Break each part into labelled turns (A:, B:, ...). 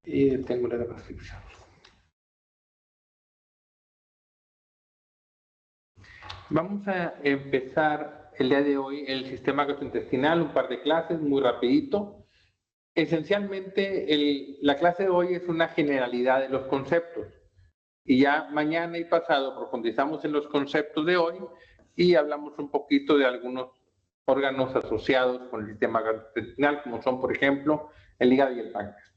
A: Y tengo la transcripción. Vamos a empezar el día de hoy el sistema gastrointestinal, un par de clases muy rapidito. Esencialmente, la clase de hoy es una generalidad de los conceptos. Y ya mañana y pasado profundizamos en los conceptos de hoy y hablamos un poquito de algunos órganos asociados con el sistema gastrointestinal, como son, por ejemplo, el hígado y el páncreas.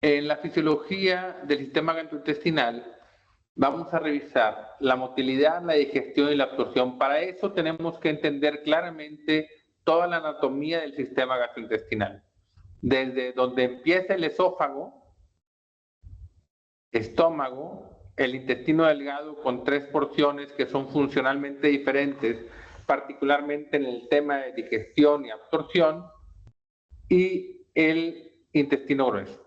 A: En la fisiología del sistema gastrointestinal vamos a revisar la motilidad, la digestión y la absorción. Para eso tenemos que entender claramente toda la anatomía del sistema gastrointestinal. Desde donde empieza el esófago, estómago, el intestino delgado con 3 porciones que son funcionalmente diferentes, particularmente en el tema de digestión y absorción, y el intestino grueso.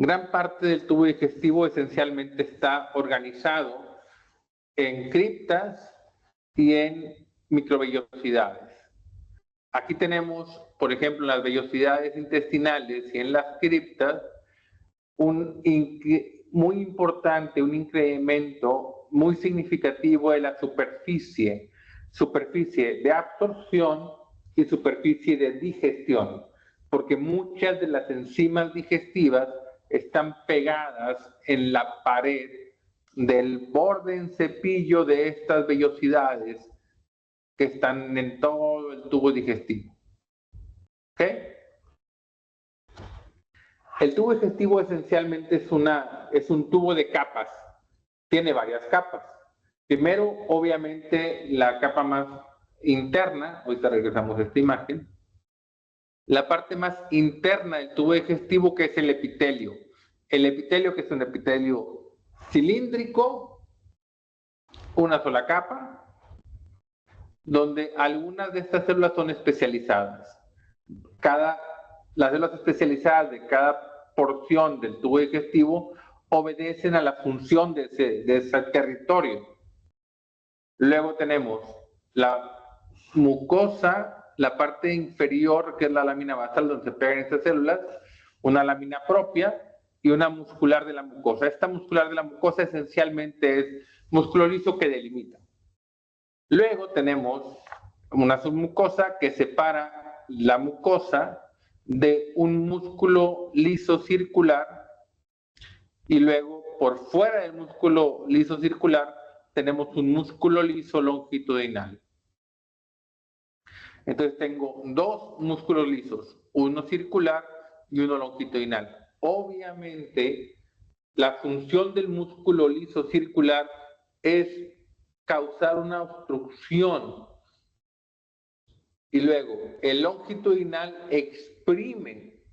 A: Gran parte del tubo digestivo esencialmente está organizado en criptas y en microvellosidades. Aquí tenemos, por ejemplo, en las vellosidades intestinales y en las criptas, muy importante, un incremento muy significativo de la superficie de absorción y superficie de digestión, porque muchas de las enzimas digestivas están pegadas en la pared del borde en cepillo de estas vellosidades que están en todo el tubo digestivo. ¿Ok? El tubo digestivo esencialmente es un tubo de capas. Tiene varias capas. Primero, obviamente, la capa más interna, ahorita regresamos a esta imagen, la parte más interna del tubo digestivo, que es el epitelio. El epitelio, que es un epitelio cilíndrico, una sola capa, donde algunas de estas células son especializadas. Las células especializadas de cada porción del tubo digestivo obedecen a la función de ese territorio. Luego tenemos la mucosa, la parte inferior, que es la lámina basal donde se pegan estas células, una lámina propia y una muscular de la mucosa. Esta muscular de la mucosa esencialmente es músculo liso que delimita. Luego tenemos una submucosa que separa la mucosa de un músculo liso circular, y luego por fuera del músculo liso circular tenemos un músculo liso longitudinal. Entonces tengo dos músculos lisos, uno circular y uno longitudinal. Obviamente la función del músculo liso circular es causar una obstrucción, y luego el longitudinal exprime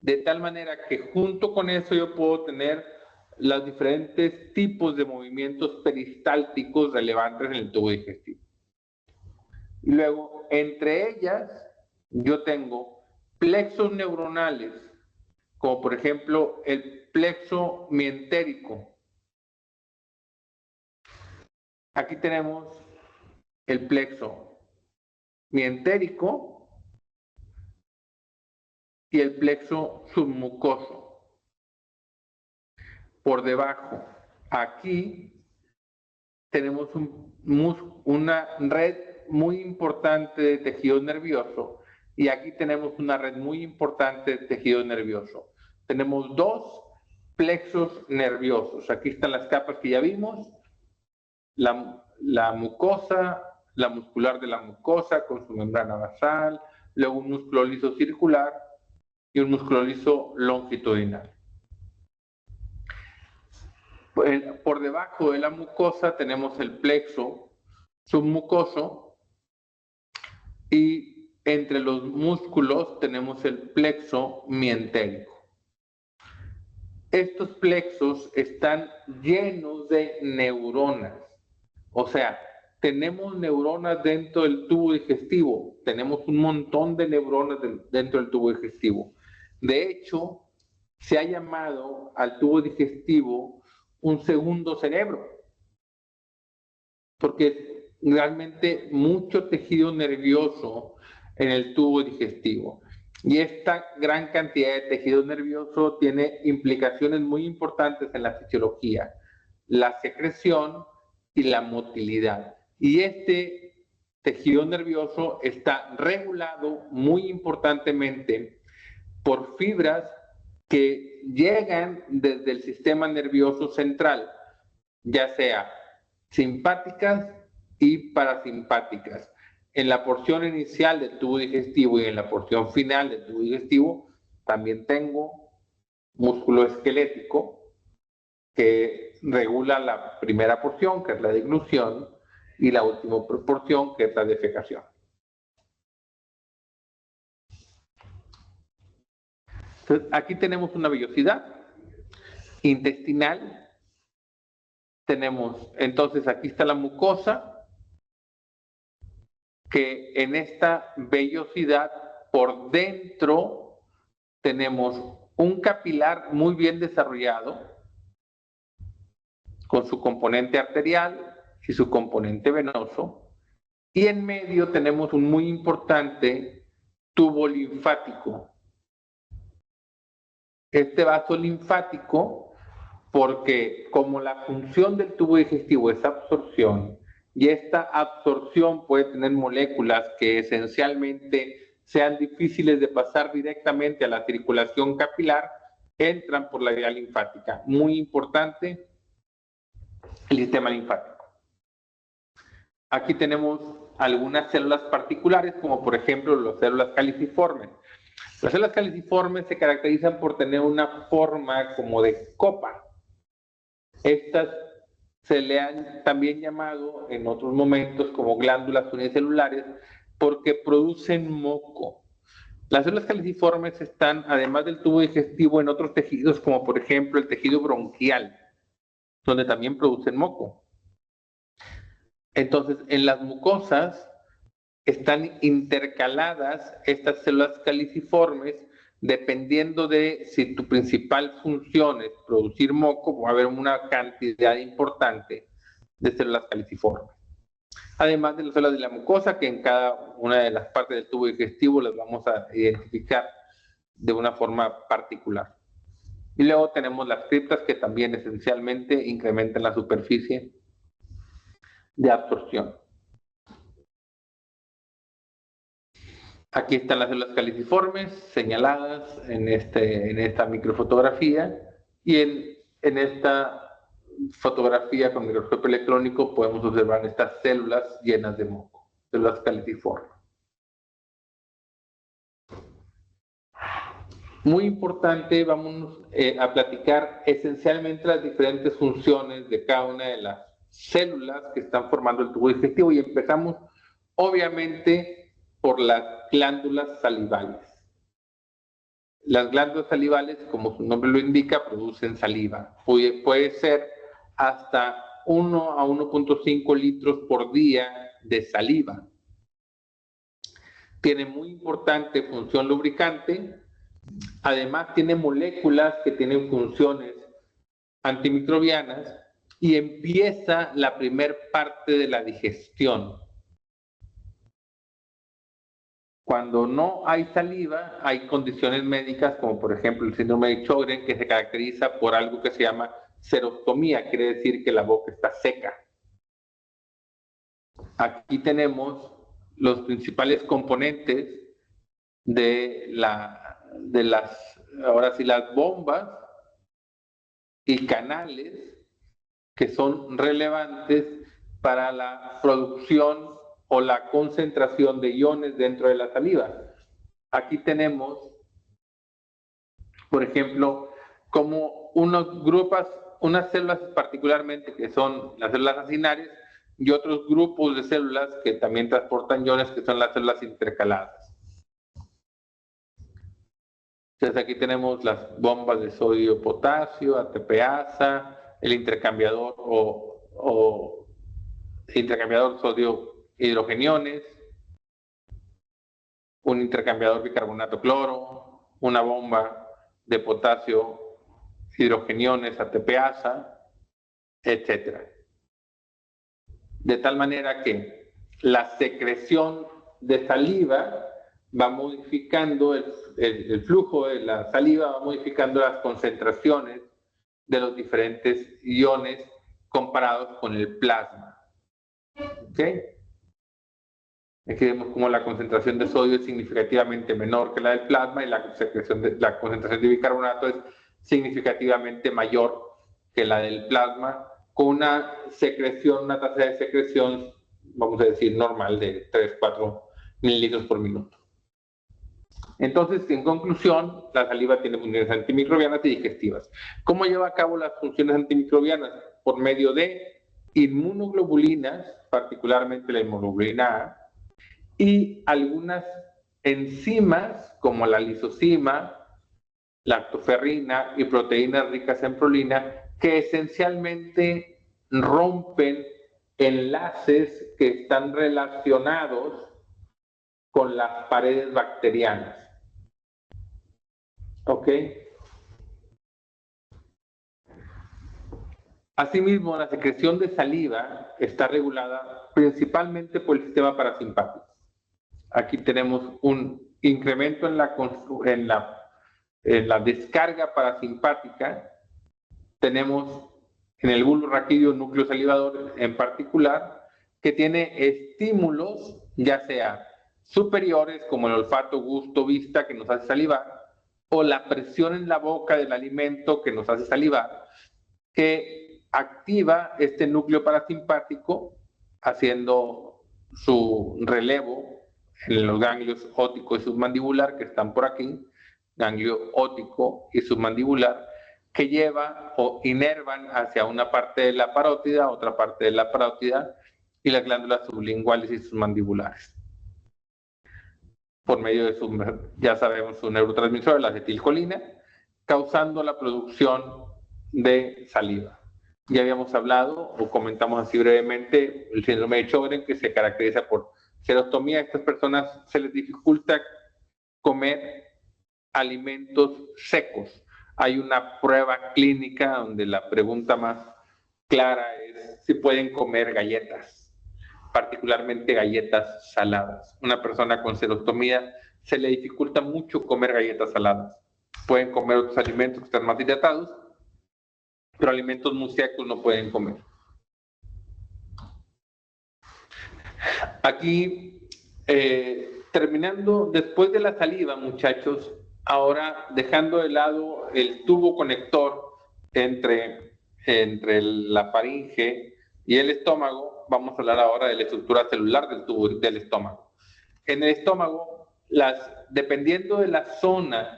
A: de tal manera que junto con eso yo puedo tener los diferentes tipos de movimientos peristálticos relevantes en el tubo digestivo. Y luego, entre ellas, yo tengo plexos neuronales, como por ejemplo el plexo mientérico. Aquí tenemos el plexo mientérico y el plexo submucoso. Por debajo, aquí tenemos una red muy importante de tejido nervioso, y aquí tenemos una red muy importante de tejido nervioso. Tenemos dos plexos nerviosos. Aquí están las capas que ya vimos, la mucosa, la muscular de la mucosa con su membrana basal, luego un músculo liso circular y un músculo liso longitudinal. Por debajo de la mucosa tenemos el plexo submucoso, y entre los músculos tenemos el plexo mientérico. Estos plexos están llenos de neuronas. O sea, tenemos neuronas dentro del tubo digestivo. Tenemos un montón de neuronas dentro del tubo digestivo. De hecho, se ha llamado al tubo digestivo un segundo cerebro, porque realmente mucho tejido nervioso en el tubo digestivo. Y esta gran cantidad de tejido nervioso tiene implicaciones muy importantes en la fisiología, la secreción y la motilidad. Y este tejido nervioso está regulado muy importantemente por fibras que llegan desde el sistema nervioso central, ya sea simpáticas y parasimpáticas. En la porción inicial del tubo digestivo y en la porción final del tubo digestivo también tengo músculo esquelético que regula la primera porción, que es la deglución, y la última porción, que es la defecación. Entonces, aquí tenemos una vellosidad intestinal. Tenemos, entonces, aquí está la mucosa, que en esta vellosidad por dentro tenemos un capilar muy bien desarrollado con su componente arterial y su componente venoso, y en medio tenemos un muy importante tubo linfático. Este vaso linfático, porque como la función del tubo digestivo es absorción, y esta absorción puede tener moléculas que esencialmente sean difíciles de pasar directamente a la circulación capilar, entran por la vía linfática. Muy importante el sistema linfático. Aquí tenemos algunas células particulares, como por ejemplo las células caliciformes. Las células caliciformes se caracterizan por tener una forma como de copa. Estas se le han también llamado en otros momentos como glándulas unicelulares porque producen moco. Las células caliciformes están, además del tubo digestivo, en otros tejidos como por ejemplo el tejido bronquial, donde también producen moco. Entonces, en las mucosas están intercaladas estas células caliciformes dependiendo de si tu principal función es producir moco, va a haber una cantidad importante de células caliciformes. Además de las células de la mucosa, que en cada una de las partes del tubo digestivo las vamos a identificar de una forma particular. Y luego tenemos las criptas, que también esencialmente incrementan la superficie de absorción. Aquí están las células caliciformes señaladas en esta microfotografía, y en esta fotografía con microscopio electrónico podemos observar estas células llenas de moco, células caliciformes. Muy importante, vamos a platicar esencialmente las diferentes funciones de cada una de las células que están formando el tubo digestivo, y empezamos obviamente por las glándulas salivales. Las glándulas salivales, como su nombre lo indica, producen saliva. Puede ser hasta 1 a 1.5 litros por día de saliva. Tiene muy importante función lubricante. Además, tiene moléculas que tienen funciones antimicrobianas, y empieza la primer parte de la digestión. Cuando no hay saliva, hay condiciones médicas como por ejemplo el síndrome de Sjögren, que se caracteriza por algo que se llama xerostomía, quiere decir que la boca está seca. Aquí tenemos los principales componentes de las bombas y canales que son relevantes para la producción o la concentración de iones dentro de la saliva. Aquí tenemos, por ejemplo, como unas células particularmente que son las células racinares, y otros grupos de células que también transportan iones, que son las células intercaladas. Entonces aquí tenemos las bombas de sodio-potasio, ATPasa, el intercambiador o intercambiador sodio-hidrogeniones, un intercambiador bicarbonato-cloro, una bomba de potasio, hidrogeniones, ATPasa, etc. De tal manera que la secreción de saliva va modificando el flujo de la saliva, va modificando las concentraciones de los diferentes iones comparados con el plasma. ¿Ok? Aquí vemos como la concentración de sodio es significativamente menor que la del plasma y la concentración de bicarbonato es significativamente mayor que la del plasma, con una secreción, una tasa de secreción, vamos a decir, normal de 3-4 mililitros por minuto. Entonces, en conclusión, la saliva tiene funciones antimicrobianas y digestivas. ¿Cómo lleva a cabo las funciones antimicrobianas? Por medio de inmunoglobulinas, particularmente la inmunoglobulina A, y algunas enzimas como la lisozima, lactoferrina y proteínas ricas en prolina que esencialmente rompen enlaces que están relacionados con las paredes bacterianas. ¿Ok? Asimismo, la secreción de saliva está regulada principalmente por el sistema parasimpático. Aquí tenemos un incremento en la descarga parasimpática. Tenemos en el bulbo raquídeo núcleo salivador en particular, que tiene estímulos, ya sea superiores como el olfato, gusto, vista, que nos hace salivar, o la presión en la boca del alimento que nos hace salivar, que activa este núcleo parasimpático haciendo su relevo en los ganglios óptico y submandibular que están por aquí, ganglio óptico y submandibular, que lleva o inervan hacia una parte de la parótida, otra parte de la parótida y las glándulas sublinguales y submandibulares. Por medio de ya sabemos, su neurotransmisor, la acetilcolina, causando la producción de saliva. Ya habíamos hablado o comentamos así brevemente el síndrome de Sjögren, que se caracteriza por xerostomía. A estas personas se les dificulta comer alimentos secos. Hay una prueba clínica donde la pregunta más clara es si pueden comer galletas, particularmente galletas saladas. Una persona con xerostomía se le dificulta mucho comer galletas saladas. Pueden comer otros alimentos que están más hidratados, pero alimentos muy secos no pueden comer. Aquí, terminando, después de la saliva, muchachos, ahora dejando de lado el tubo conector entre la faringe y el estómago, vamos a hablar ahora de la estructura celular del tubo del estómago. En el estómago, dependiendo de la zona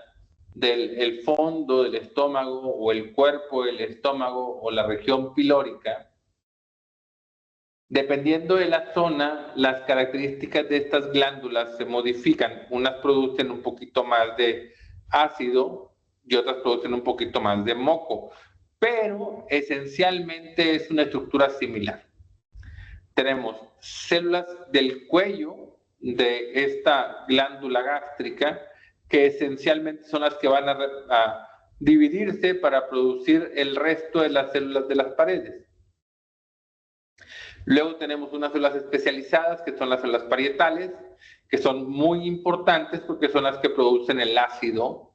A: del fondo del estómago o el cuerpo del estómago o la región pilórica, dependiendo de la zona, las características de estas glándulas se modifican. Unas producen un poquito más de ácido y otras producen un poquito más de moco, pero esencialmente es una estructura similar. Tenemos células del cuello de esta glándula gástrica que esencialmente son las que van a dividirse para producir el resto de las células de las paredes. Luego tenemos unas células especializadas que son las células parietales, que son muy importantes porque son las que producen el ácido,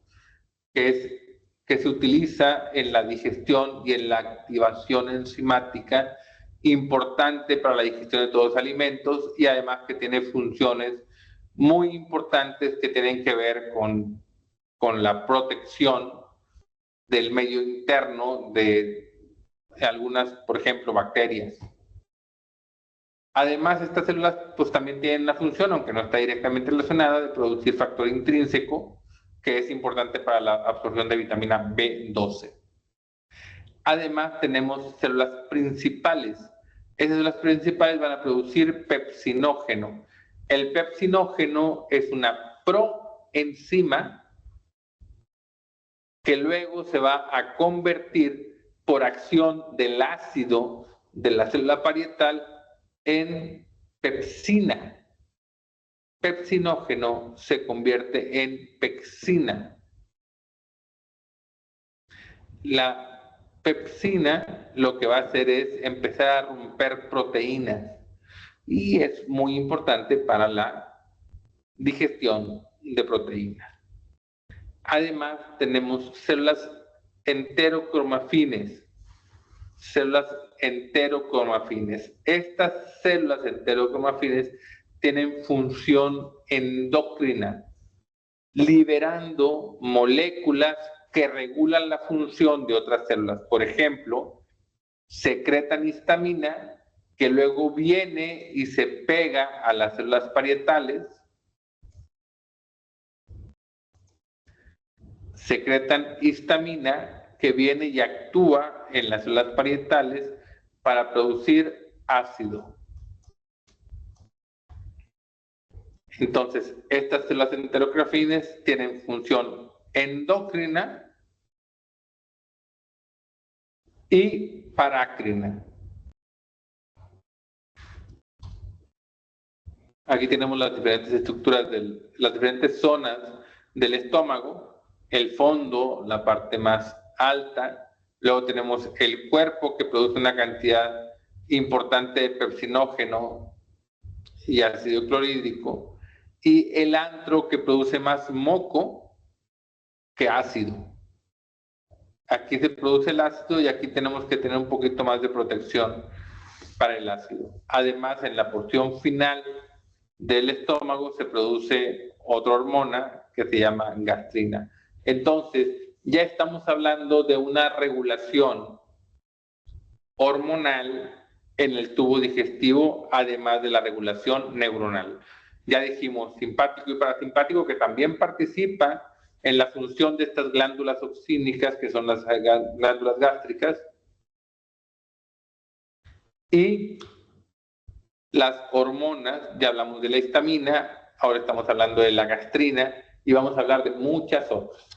A: que se utiliza en la digestión y en la activación enzimática, importante para la digestión de todos los alimentos y además que tiene funciones muy importantes que tienen que ver con la protección del medio interno de algunas, por ejemplo, bacterias. Además, estas células pues también tienen la función, aunque no está directamente relacionada, de producir factor intrínseco, que es importante para la absorción de vitamina B12. Además, tenemos células principales. Esas células principales van a producir pepsinógeno. El pepsinógeno es una proenzima que luego se va a convertir por acción del ácido de la célula parietal en pepsina. Pepsinógeno se convierte en pexina. La pepsina lo que va a hacer es empezar a romper proteínas y es muy importante para la digestión de proteínas. Además, tenemos células enterocromafines. Estas células enterocromafines tienen función endocrina, liberando moléculas que regulan la función de otras células. Por ejemplo, secretan histamina, que luego viene y se pega a las células parietales. Secretan histamina, que viene y actúa en las células parietales para producir ácido. Entonces, estas células enterocromafines tienen función endocrina y parácrina. Aquí tenemos las diferentes estructuras, las diferentes zonas del estómago, el fondo, la parte más alta. Luego tenemos el cuerpo, que produce una cantidad importante de pepsinógeno y ácido clorhídrico, y el antro, que produce más moco que ácido. Aquí se produce el ácido y aquí tenemos que tener un poquito más de protección para el ácido. Además, en la porción final del estómago se produce otra hormona que se llama gastrina. Entonces, ya estamos hablando de una regulación hormonal en el tubo digestivo, además de la regulación neuronal. Ya dijimos simpático y parasimpático, que también participa en la función de estas glándulas oxínicas, que son las glándulas gástricas, y las hormonas. Ya hablamos de la histamina, ahora estamos hablando de la gastrina y vamos a hablar de muchas otras.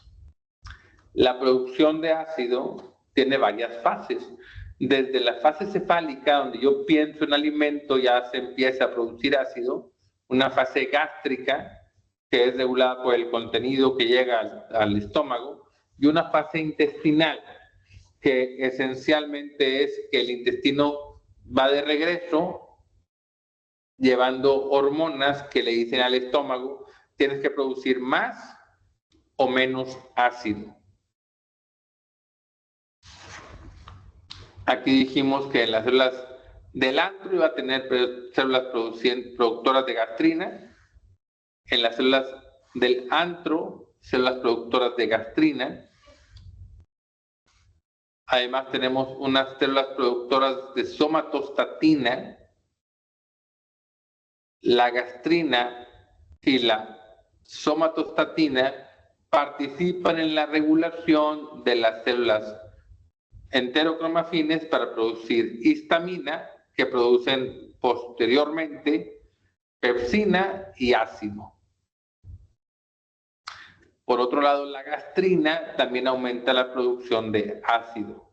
A: La producción de ácido tiene varias fases. Desde la fase cefálica, donde yo pienso en alimento, ya se empieza a producir ácido. Una fase gástrica, que es regulada por el contenido que llega al estómago, y una fase intestinal, que esencialmente es que el intestino va de regreso llevando hormonas que le dicen al estómago: tienes que producir más o menos ácido. Aquí dijimos que en las células del antro iba a tener células productoras de gastrina. En las células del antro, células productoras de gastrina. Además tenemos unas células productoras de somatostatina. La gastrina y la somatostatina participan en la regulación de las células enterocromafines para producir histamina, que producen posteriormente pepsina y ácido. Por otro lado, la gastrina también aumenta la producción de ácido.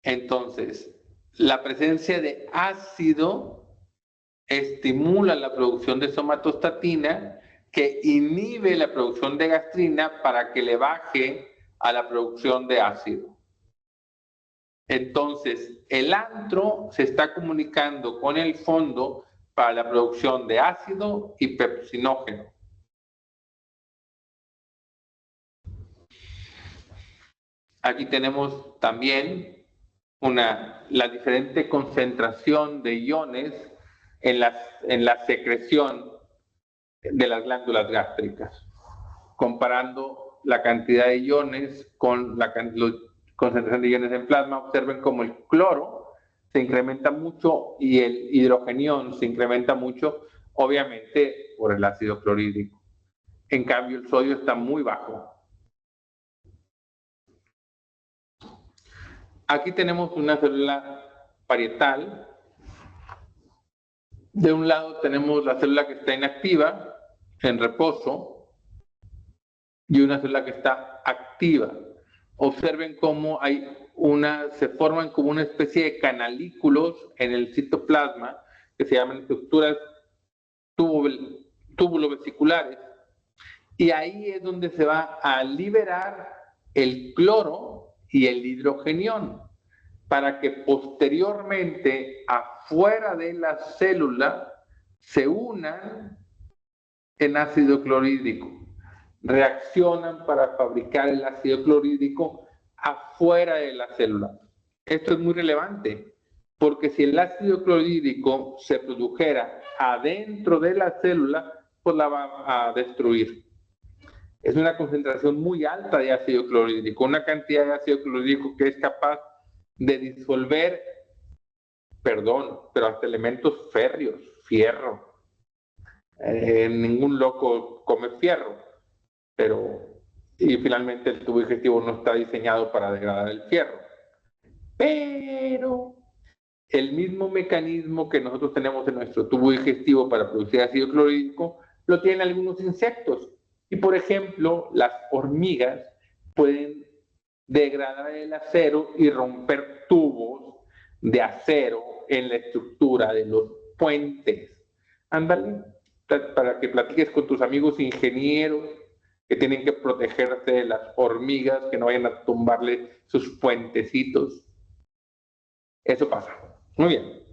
A: Entonces, la presencia de ácido estimula la producción de somatostatina, que inhibe la producción de gastrina para que le baje a la producción de ácido. Entonces, el antro se está comunicando con el fondo para la producción de ácido y pepsinógeno. Aquí tenemos también la diferente concentración de iones en la secreción de las glándulas gástricas, comparando la cantidad de iones con la concentración de iones en plasma. Observen cómo el cloro se incrementa mucho y el hidrogenión se incrementa mucho, obviamente por el ácido clorhídrico. En cambio, el sodio está muy bajo. Aquí tenemos una célula parietal. De un lado tenemos la célula que está inactiva, en reposo, y una célula que está activa. Observen cómo se forman como una especie de canalículos en el citoplasma, que se llaman estructuras túbulo-vesiculares, y ahí es donde se va a liberar el cloro y el hidrogenión, para que posteriormente, afuera de la célula, se unan en ácido clorhídrico, reaccionan para fabricar el ácido clorhídrico afuera de la célula. Esto es muy relevante, porque si el ácido clorhídrico se produjera adentro de la célula, pues la va a destruir. Es una concentración muy alta de ácido clorhídrico, una cantidad de ácido clorhídrico que es capaz de disolver, pero hasta elementos férreos, fierro. Ningún loco come fierro, y finalmente el tubo digestivo no está diseñado para degradar el fierro. Pero el mismo mecanismo que nosotros tenemos en nuestro tubo digestivo para producir ácido clorhídrico lo tienen algunos insectos. Y por ejemplo, las hormigas pueden degradar el acero y romper tubos de acero en la estructura de los puentes. Ándale, para que platiques con tus amigos ingenieros que tienen que protegerse de las hormigas, que no vayan a tumbarle sus puentecitos. Eso pasa. Muy bien.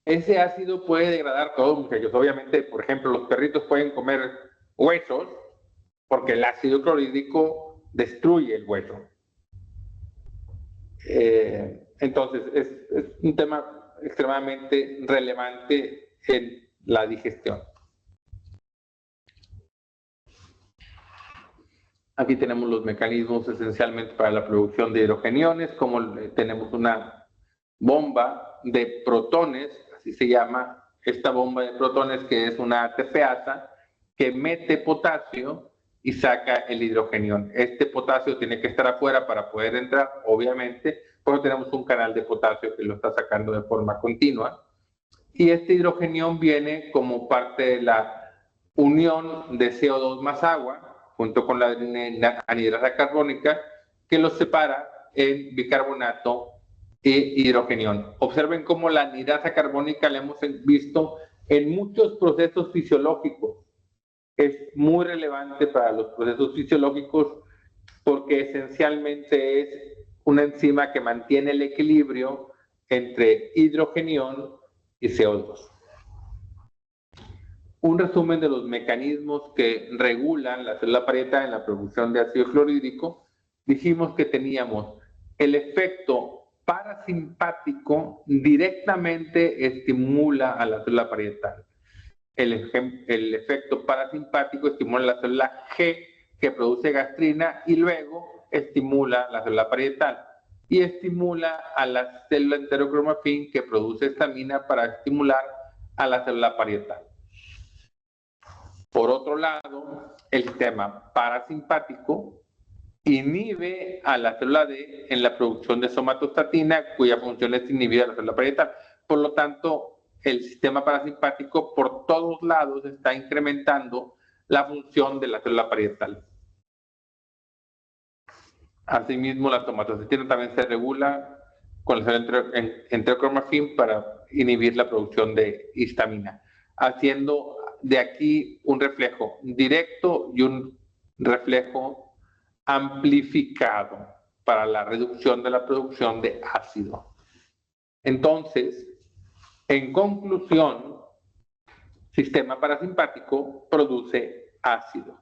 A: Ese ácido puede degradar todo, muchachos. Obviamente, por ejemplo, los perritos pueden comer huesos porque el ácido clorhídrico destruye el hueso. Entonces, es un tema extremadamente relevante en la digestión. Aquí tenemos los mecanismos esencialmente para la producción de hidrogeniones, como tenemos una bomba de protones, así se llama esta bomba de protones, que es una ATPasa, que mete potasio y saca el hidrogenión. Este potasio tiene que estar afuera para poder entrar, obviamente, porque tenemos un canal de potasio que lo está sacando de forma continua. Y este hidrogenión viene como parte de la unión de CO2 más agua, junto con la anhidrasa carbónica, que los separa en bicarbonato e hidrogenión. Observen cómo la anhidrasa carbónica la hemos visto en muchos procesos fisiológicos. Es muy relevante para los procesos fisiológicos porque esencialmente es una enzima que mantiene el equilibrio entre hidrogenión y CO2. Un resumen de los mecanismos que regulan la célula parietal en la producción de ácido clorhídrico. Dijimos que teníamos el efecto parasimpático, directamente estimula a la célula parietal. El efecto parasimpático estimula la célula G, que produce gastrina, y luego estimula la célula parietal. Y estimula a la célula enterocromafin, que produce estamina para estimular a la célula parietal. Por otro lado, el sistema parasimpático inhibe a la célula D en la producción de somatostatina, cuya función es inhibir a la célula parietal. Por lo tanto, el sistema parasimpático por todos lados está incrementando la función de la célula parietal. Asimismo, la somatostatina también se regula con la célula enterocromafin para inhibir la producción de histamina, haciendo de aquí un reflejo directo y un reflejo amplificado para la reducción de la producción de ácido. Entonces, en conclusión, sistema parasimpático produce ácido.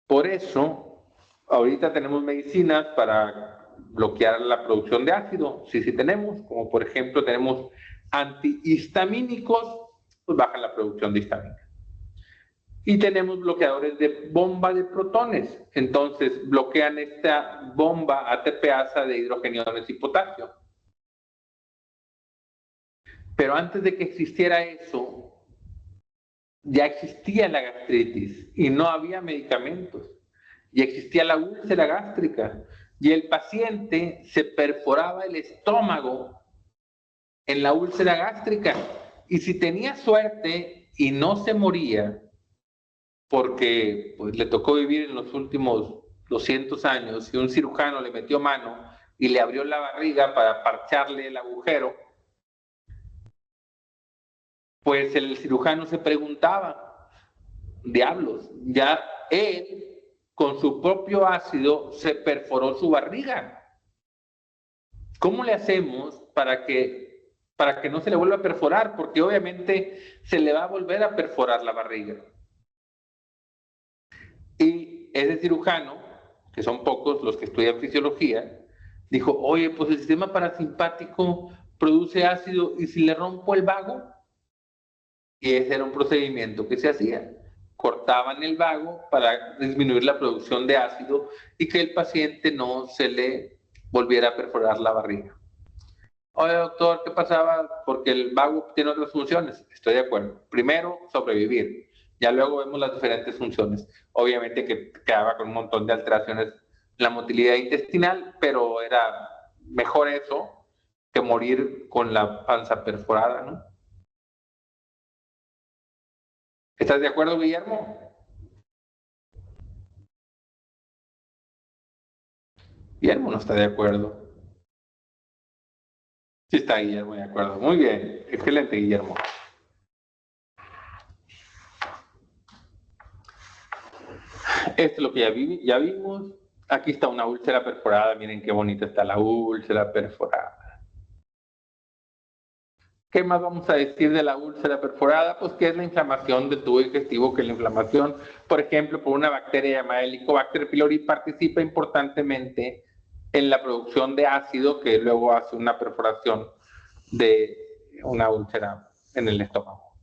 A: Por eso, ahorita tenemos medicinas para bloquear la producción de ácido. Sí tenemos, como por ejemplo tenemos antihistamínicos, pues bajan la producción de histamina. Y tenemos bloqueadores de bomba de protones. Entonces, bloquean esta bomba ATPasa de hidrogeniones y potasio. Pero antes de que existiera eso, ya existía la gastritis y no había medicamentos. Y existía la úlcera gástrica. Y el paciente se perforaba el estómago en la úlcera gástrica. Y si tenía suerte y no se moría, porque pues, le tocó vivir en los últimos 200 años y un cirujano le metió mano y le abrió la barriga para parcharle el agujero, pues el cirujano se preguntaba, diablos, ya él con su propio ácido se perforó su barriga. ¿Cómo le hacemos para que para que no se le vuelva a perforar, porque obviamente se le va a volver a perforar la barriga. Y ese cirujano, que son pocos los que estudian fisiología, dijo, oye, pues el sistema parasimpático produce ácido, ¿y si le rompo el vago? Y ese era un procedimiento que se hacía. Cortaban el vago para disminuir la producción de ácido y que el paciente no se le volviera a perforar la barriga. Oye, doctor, ¿qué pasaba? Porque el vago tiene otras funciones. Estoy de acuerdo. Primero, sobrevivir. Ya luego vemos las diferentes funciones. Obviamente que quedaba con un montón de alteraciones la motilidad intestinal, pero era mejor eso que morir con la panza perforada, ¿no? ¿Estás de acuerdo, Guillermo? Guillermo no está de acuerdo. Sí está Guillermo de acuerdo. Muy bien. Excelente, Guillermo. Esto es lo que ya vimos. Aquí está una úlcera perforada. Miren qué bonita está la úlcera perforada. ¿Qué más vamos a decir de la úlcera perforada? Pues que es la inflamación del tubo digestivo, que la inflamación, por ejemplo, por una bacteria llamada Helicobacter pylori, participa importantemente en la producción de ácido que luego hace una perforación de una úlcera en el estómago.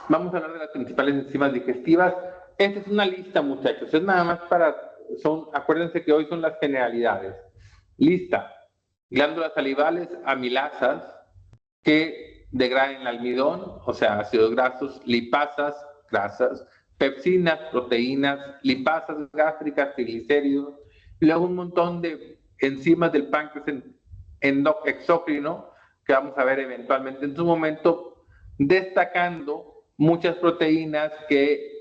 A: Vamos a hablar de las principales enzimas digestivas. Esta es una lista, muchachos. Es nada más acuérdense que hoy son las generalidades. Lista. Glándulas salivales, amilasas, que degradan el almidón, o sea, ácidos grasos, lipasas, grasas, pepsinas, proteínas, lipasas gástricas, triglicéridos, y luego un montón de enzimas del páncreas exócrino, que vamos a ver eventualmente en su momento, destacando muchas proteínas que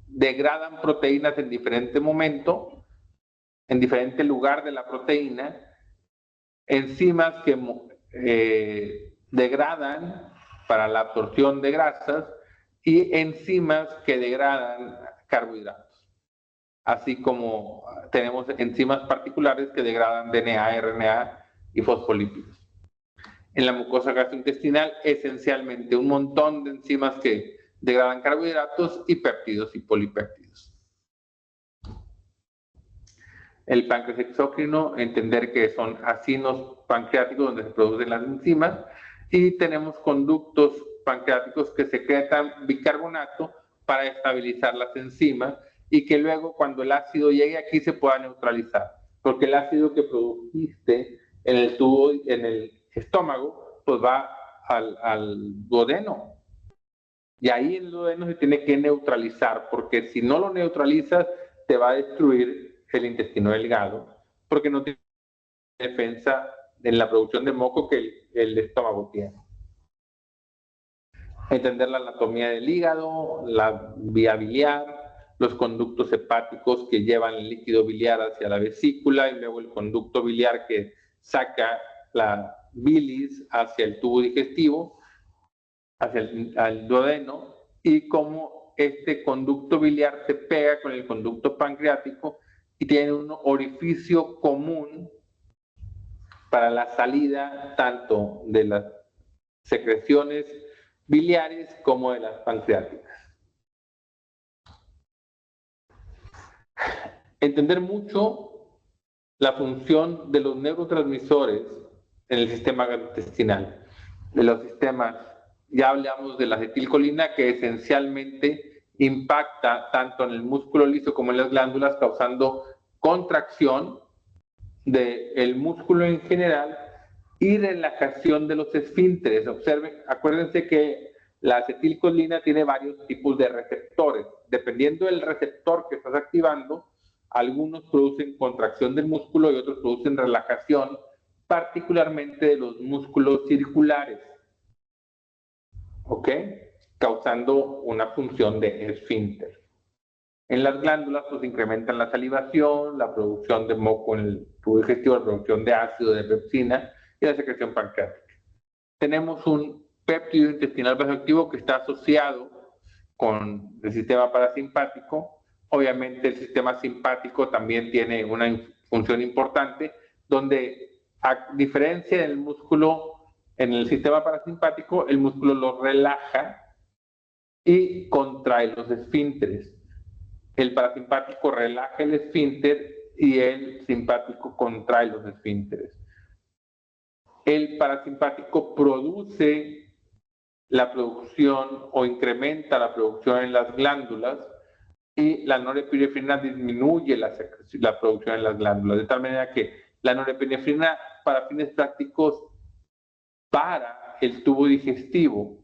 A: degradan proteínas en diferente momento, en diferente lugar de la proteína, enzimas que degradan para la absorción de grasas y enzimas que degradan carbohidratos, así como tenemos enzimas particulares que degradan DNA, RNA y fosfolípidos. En la mucosa gastrointestinal, esencialmente un montón de enzimas que degradan carbohidratos y péptidos y polipéptidos. El páncreas exócrino, entender que son acinos pancreáticos donde se producen las enzimas, y tenemos conductos pancreáticos que secretan bicarbonato para estabilizar las enzimas y que luego cuando el ácido llegue aquí se pueda neutralizar, porque el ácido que produjiste en el tubo, en el estómago, pues va al duodeno. Y ahí en el duodeno se tiene que neutralizar, porque si no lo neutralizas, te va a destruir el intestino delgado, porque no tiene defensa en la producción de moco que el estómago tiene. Entender la anatomía del hígado, la vía biliar, los conductos hepáticos que llevan el líquido biliar hacia la vesícula y luego el conducto biliar que saca la bilis hacia el tubo digestivo, hacia el duodeno, y cómo este conducto biliar se pega con el conducto pancreático y tiene un orificio común para la salida tanto de las secreciones biliares como de las pancreáticas. Entender mucho la función de los neurotransmisores en el sistema gastrointestinal, de los sistemas. Ya hablamos de la acetilcolina, que esencialmente impacta tanto en el músculo liso como en las glándulas, causando contracción del músculo en general y relajación de los esfínteres. Observen, acuérdense que la acetilcolina tiene varios tipos de receptores. Dependiendo del receptor que estás activando, algunos producen contracción del músculo y otros producen relajación, particularmente de los músculos circulares, ¿ok? Causando una función de esfínter. En las glándulas pues incrementan la salivación, la producción de moco en el tubo digestivo, la producción de ácido, de pepsina y la secreción pancreática. Tenemos un péptido intestinal vasoactivo que está asociado con el sistema parasimpático. Obviamente el sistema simpático también tiene una función importante, donde a diferencia del músculo en el sistema parasimpático, el músculo lo relaja y contrae los esfínteres. El parasimpático relaja el esfínter y el simpático contrae los esfínteres. El parasimpático produce la producción o incrementa la producción en las glándulas y la norepinefrina disminuye la producción en las glándulas, de tal manera que la norepinefrina para fines prácticos para el tubo digestivo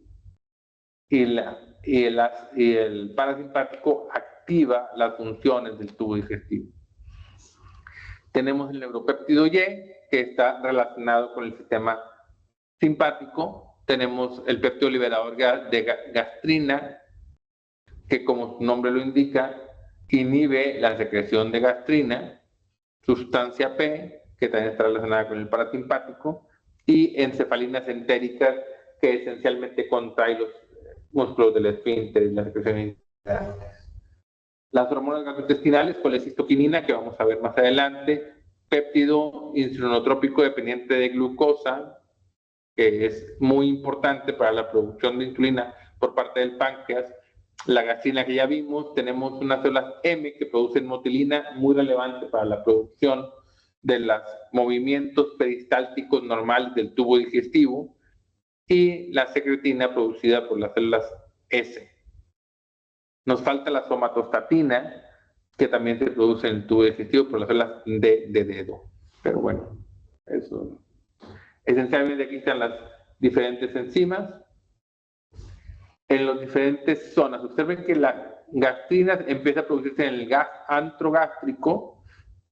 A: y el parasimpático activa las funciones del tubo digestivo. Tenemos el neuropéptido Y, que está relacionado con el sistema simpático. Tenemos el péptido liberador de gastrina, que como su nombre lo indica, inhibe la secreción de gastrina, sustancia P, que también está relacionada con el parasimpático, y encefalinas entéricas, que esencialmente contrae los músculos del esfínter y la secreción intestinal. Las hormonas gastrointestinales, colecistoquinina, que vamos a ver más adelante, péptido insulinotrópico dependiente de glucosa, que es muy importante para la producción de insulina por parte del páncreas. La gastrina que ya vimos, tenemos unas células M que producen motilina, muy relevante para la producción de los movimientos peristálticos normales del tubo digestivo, y la secretina producida por las células S. Nos falta la somatostatina, que también se produce en el tubo digestivo por las células D de dedo. Pero bueno, eso. Esencialmente aquí están las diferentes enzimas en las diferentes zonas. Observen que la gastrina empieza a producirse en el gas antrogástrico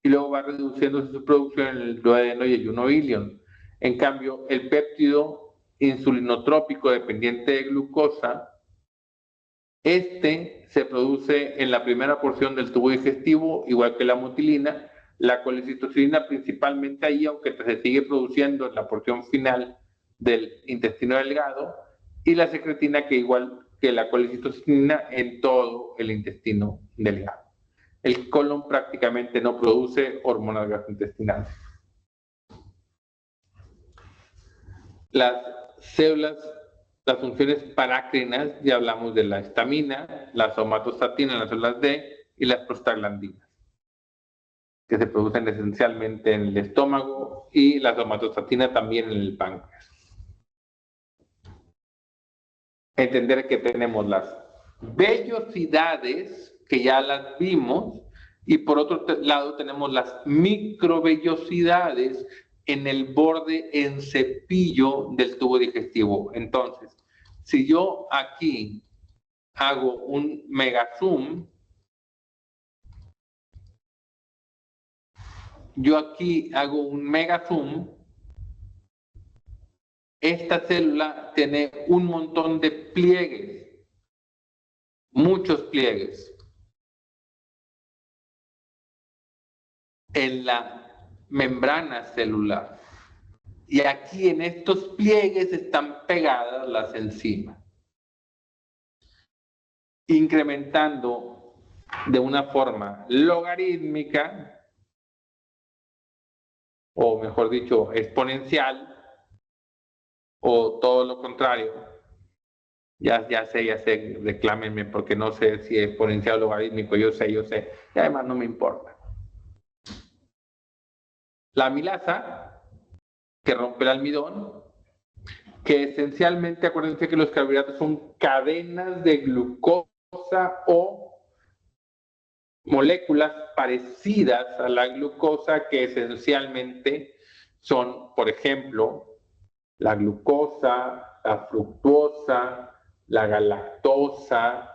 A: y luego va reduciéndose su producción en el duodeno y el ayuno ilion. En cambio, el péptido insulinotrópico dependiente de glucosa, este se produce en la primera porción del tubo digestivo, igual que la motilina, la colecistocilina principalmente ahí, aunque se sigue produciendo en la porción final del intestino delgado, y la secretina, que igual que la colecistocilina, en todo el intestino delgado. El colon prácticamente no produce hormonas gastrointestinales. Las células, las funciones parácrinas, ya hablamos de la histamina, la somatostatina, las células D y las prostaglandinas, que se producen esencialmente en el estómago, y la somatostatina también en el páncreas. Entender que tenemos las vellosidades, que ya las vimos, y por otro lado tenemos las microvellosidades en el borde en cepillo del tubo digestivo. Entonces, si yo aquí hago un megazoom, esta célula tiene un montón de pliegues, muchos pliegues, en la membrana celular. Y aquí en estos pliegues están pegadas las enzimas, incrementando de una forma logarítmica, o mejor dicho, exponencial, o todo lo contrario. Ya sé, reclámenme porque no sé si es exponencial o logarítmico, yo sé, y además no me importa. La amilasa, que rompe el almidón, que esencialmente, acuérdense que los carbohidratos son cadenas de glucosa o moléculas parecidas a la glucosa, que esencialmente son, por ejemplo, la glucosa, la fructuosa, la galactosa,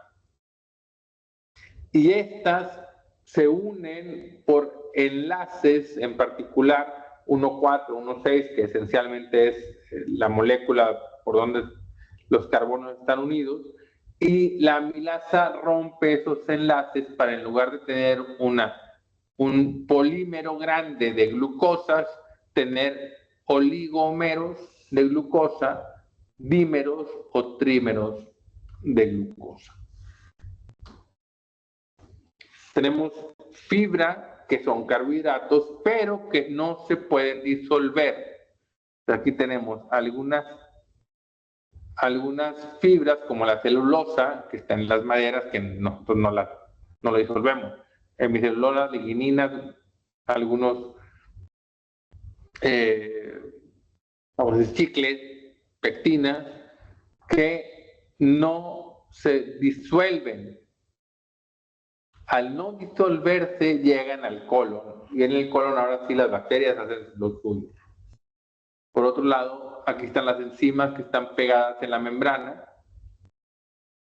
A: y estas se unen por enlaces, en particular 1,4, 1,6, que esencialmente es la molécula por donde los carbonos están unidos, y la amilasa rompe esos enlaces para, en lugar de tener un polímero grande de glucosas, tener oligómeros de glucosa, dímeros o trímeros de glucosa. Tenemos fibra que son carbohidratos, pero que no se pueden disolver. Aquí tenemos algunas fibras, como la celulosa, que están en las maderas, que nosotros no la disolvemos. Hemicelulosa, ligninas, algunos vamos a decir, chicles, pectinas, que no se disuelven. Al no disolverse, llegan al colon, y en el colon ahora sí las bacterias hacen lo suyo. Por otro lado, aquí están las enzimas que están pegadas en la membrana.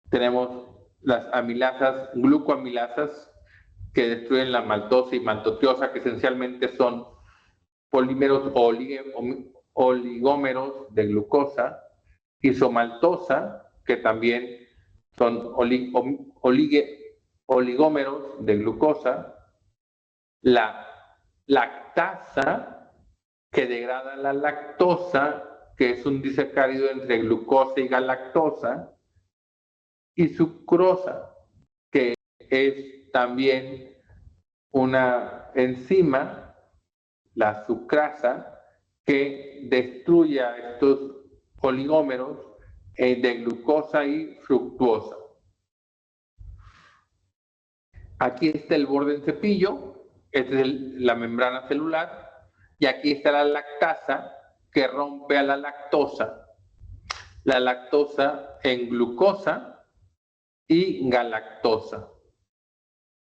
A: Tenemos las amilasas, glucoamilasas, que destruyen la maltosa y maltotriosa, que esencialmente son polímeros o oligómeros de glucosa, isomaltosa, que también son oligómeros de glucosa, la lactasa, que degrada la lactosa, que es un disacárido entre glucosa y galactosa, y sucrosa, que es también una enzima, la sucrasa, que destruye a estos oligómeros de glucosa y fructuosa. Aquí está el borde del cepillo, esta es la membrana celular, y aquí está la lactasa, que rompe a la lactosa en glucosa y galactosa.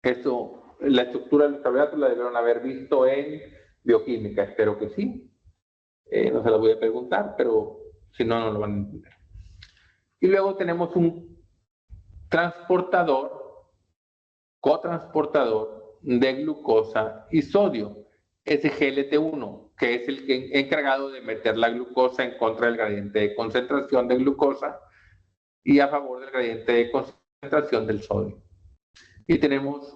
A: Esto, la estructura de los carbohidratos la debieron haber visto en bioquímica, espero que sí. No se la voy a preguntar, pero si no, no lo van a entender. Y luego tenemos un cotransportador de glucosa y sodio, SGLT1, que es el encargado de meter la glucosa en contra del gradiente de concentración de glucosa y a favor del gradiente de concentración del sodio. Y tenemos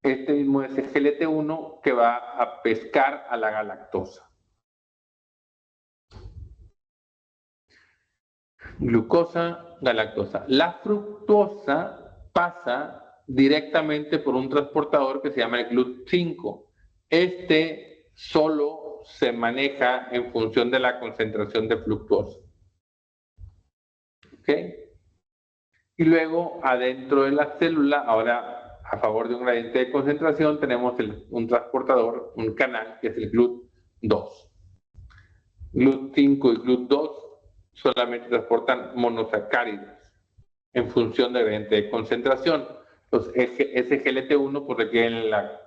A: este mismo SGLT1 que va a pescar a la galactosa. Glucosa, galactosa. La fructosa pasa directamente por un transportador que se llama el GLUT5. Este solo se maneja en función de la concentración de fructosa. ¿Ok? Y luego, adentro de la célula, ahora a favor de un gradiente de concentración, tenemos un transportador, un canal, que es el GLUT2. GLUT5 y GLUT2 solamente transportan monosacáridos en función del gradiente de concentración. Los SGLT1 pues requieren la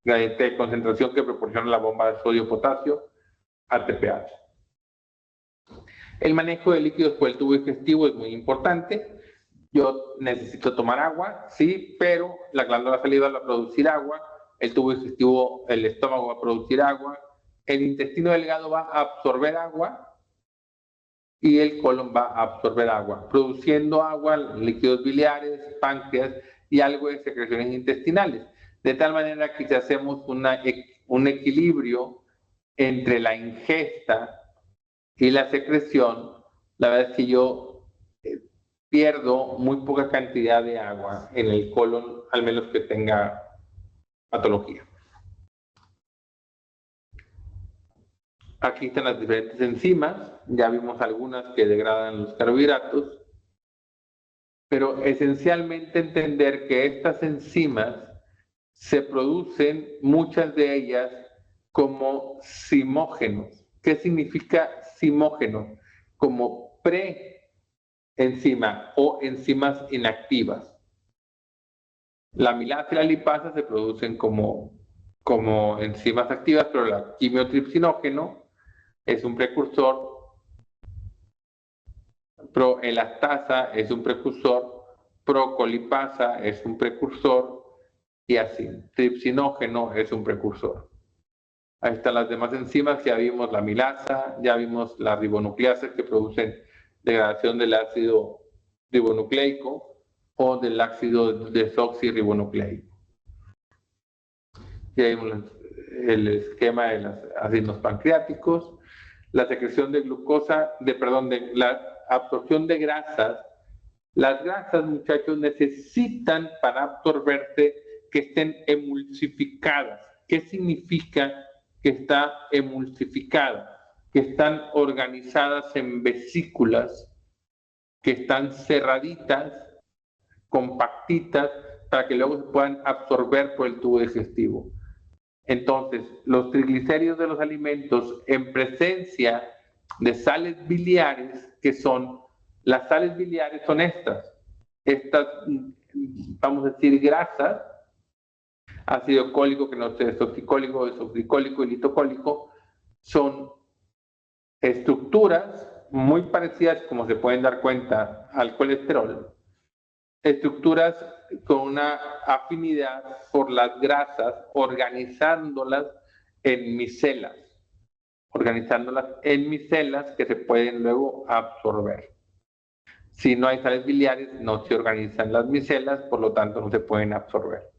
A: gradiente de concentración que proporciona la bomba de sodio-potasio, ATPase. El manejo de líquidos por el tubo digestivo es muy importante. Yo necesito tomar agua, sí, pero la glándula salival va a producir agua, el tubo digestivo, el estómago va a producir agua, el intestino delgado va a absorber agua y el colon va a absorber agua, produciendo agua, líquidos biliares, páncreas y algo de secreciones intestinales. De tal manera que si hacemos un equilibrio entre la ingesta y la secreción, la verdad es que yo pierdo muy poca cantidad de agua en el colon, al menos que tenga patología. Aquí están las diferentes enzimas, ya vimos algunas que degradan los carbohidratos, pero esencialmente entender que estas enzimas se producen, muchas de ellas, como zimógenos. ¿Qué significa zimógeno? Como preenzima o enzimas inactivas. La amilasa y la lipasa se producen como enzimas activas, pero la quimiotripsinógeno es un precursor, proelastasa es un precursor, procolipasa es un precursor, y así, tripsinógeno es un precursor. Ahí están las demás enzimas, ya vimos la amilasa, ya vimos las ribonucleasas que producen degradación del ácido ribonucleico o del ácido desoxirribonucleico. Ya vimos el esquema de los ácidos pancreáticos, la secreción de glucosa, de la absorción de grasas. Las grasas, muchachos, necesitan para absorberse que estén emulsificadas. ¿Qué significa que está emulsificada? Que están organizadas en vesículas, que están cerraditas, compactitas, para que luego se puedan absorber por el tubo digestivo. Entonces, los triglicéridos de los alimentos en presencia de sales biliares, que son, las sales biliares son estas, vamos a decir, grasas, ácido cólico, que no es desoxicólico, desoxicólico y litocólico, son estructuras muy parecidas, como se pueden dar cuenta, al colesterol, estructuras con una afinidad por las grasas, organizándolas en micelas, que se pueden luego absorber. Si no hay sales biliares, no se organizan las micelas, por lo tanto no se pueden absorber.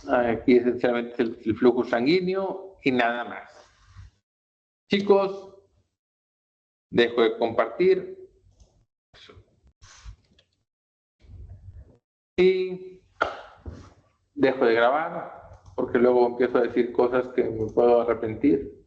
A: Aquí esencialmente es el flujo sanguíneo y nada más. Chicos, dejo de compartir y dejo de grabar porque luego empiezo a decir cosas que me puedo arrepentir.